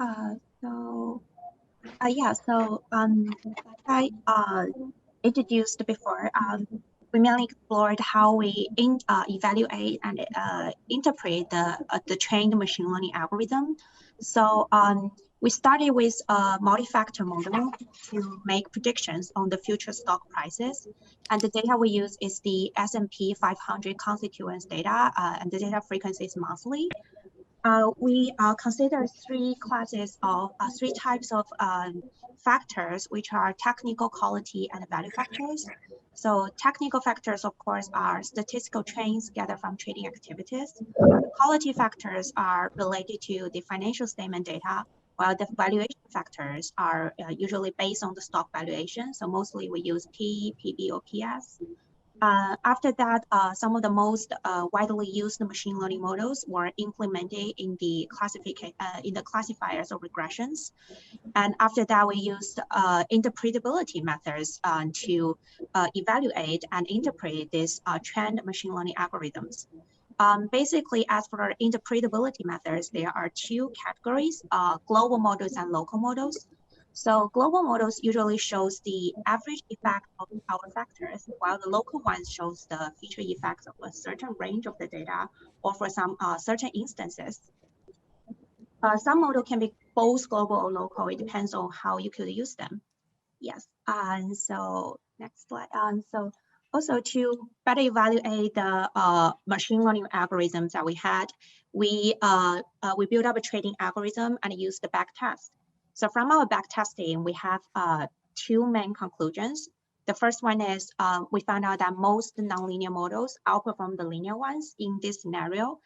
Like I introduced before, we mainly explored how we evaluate and interpret the trained machine learning algorithm. So we started with a multi-factor model to make predictions on the future stock prices. And the data we use is the S&P 500 constituents data, and the data frequency is monthly. We consider three types of factors, which are technical, quality, and value factors. So technical factors, of course, are statistical trends gathered from trading activities. Quality factors are related to the financial statement data, while the valuation factors are usually based on the stock valuation. So mostly we use P, PB, or PS. After that, some of the most widely used machine learning models were implemented in the classifiers of regressions. And after that, we used interpretability methods to evaluate and interpret these trend machine learning algorithms. Basically, as for interpretability methods, there are two categories, global models and local models. So global models usually shows the average effect of our factors, while the local ones shows the feature effects of a certain range of the data or for some certain instances. Some model can be both global or local. It depends on how you could use them. Yes, and so next slide. So also to better evaluate the machine learning algorithms that we had, we built up a trading algorithm and used the backtest. So from our backtesting, we have two main conclusions. The first one is we found out that most nonlinear models outperform the linear ones in this scenario.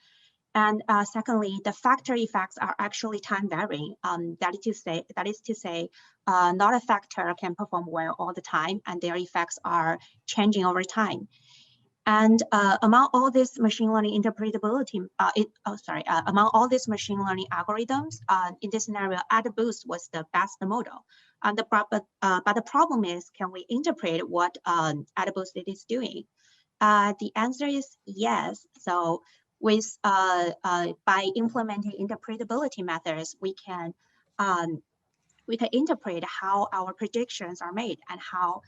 And secondly, the factor effects are actually time varying. That is to say, not a factor can perform well all the time, and their effects are changing over time. And among all this machine learning interpretability, among all these machine learning algorithms, in this scenario, AdaBoost was the best model. But the problem is, can we interpret what AdaBoost is doing? The answer is yes. So with by implementing interpretability methods, we can interpret how our predictions are made and how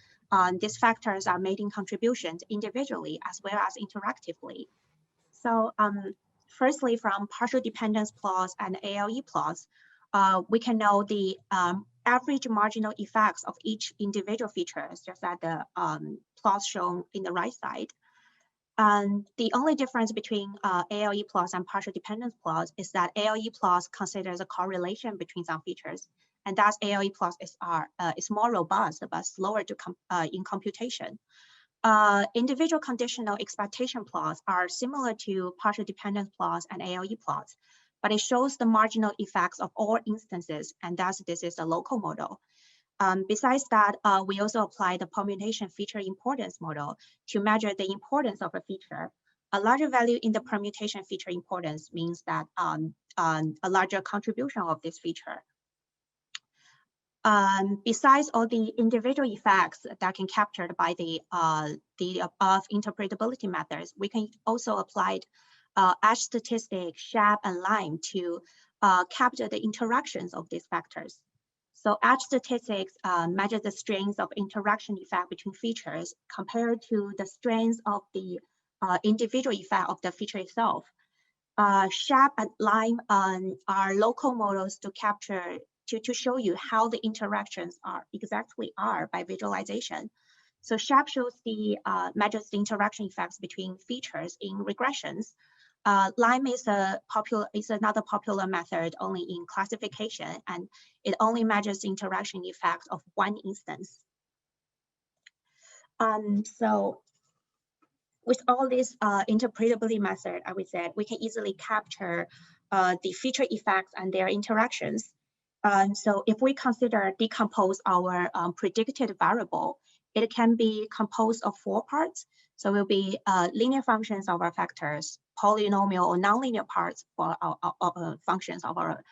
these factors are making contributions individually as well as interactively. So firstly, from partial dependence plots and ALE plots, we can know the average marginal effects of each individual feature, just as the plots shown in the right side. The only difference between ALE plots and partial dependence plots is that ALE plots considers a correlation between some features, and thus ALE plots is more robust but slower in computation. Individual conditional expectation plots are similar to partial dependence plots and ALE plots, but it shows the marginal effects of all instances, and thus this is a local model. Besides that, we also apply the permutation feature importance model to measure the importance of a feature. A larger value in the permutation feature importance means that a larger contribution of this feature. Besides all the individual effects that can be captured by the above interpretability methods, we can also apply edge statistics, SHAP, and LIME to capture the interactions of these factors. So edge statistics measure the strength of interaction effect between features compared to the strength of the individual effect of the feature itself. SHAP and LIME are local models to capture, to show you how the interactions are by visualization. So SHAP shows the measures the interaction effects between features in regressions. LIME is another popular method only in classification, and it only measures the interaction effect of one instance. So with all these interpretability methods, I would say we can easily capture the feature effects and their interactions. So if we decompose our predicted variable, it can be composed of 4 parts. So it will be linear functions of our factors, polynomial or nonlinear parts for our functions of our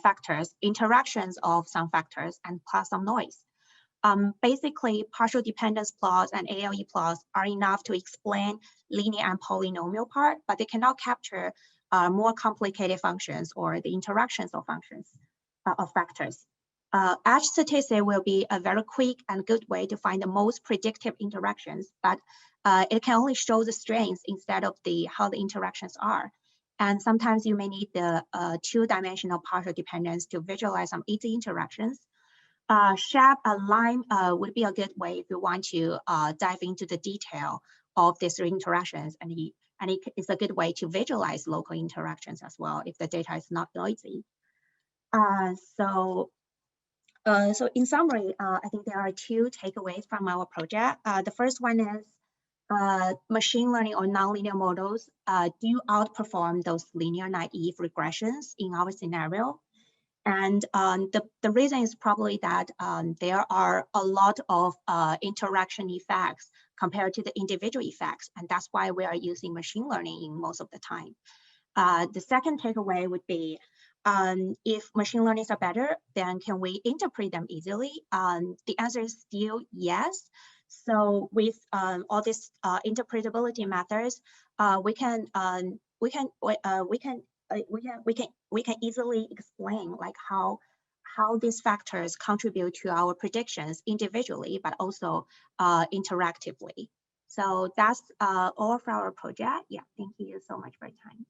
factors, interactions of some factors, and plus some noise. Basically, partial dependence plots and ALE plots are enough to explain linear and polynomial part, but they cannot capture more complicated functions or the interactions of functions. of factors. Edge statistic will be a very quick and good way to find the most predictive interactions, but it can only show the strengths instead of how the interactions are. And sometimes you may need the two-dimensional partial dependence to visualize some easy interactions. Shape and line would be a good way if you want to dive into the detail of these interactions, and it's a good way to visualize local interactions as well if the data is not noisy. So in summary, I think there are two takeaways from our project. The first one is machine learning or nonlinear models do outperform those linear naive regressions in our scenario. And the reason is probably that there are a lot of interaction effects compared to the individual effects. And that's why we are using machine learning in most of the time. The second takeaway would be, if machine learnings are better, then can we interpret them easily? The answer is still yes. So with all these interpretability methods, we can easily explain like how these factors contribute to our predictions individually, but also interactively. So that's all for our project. Yeah, thank you so much for your time.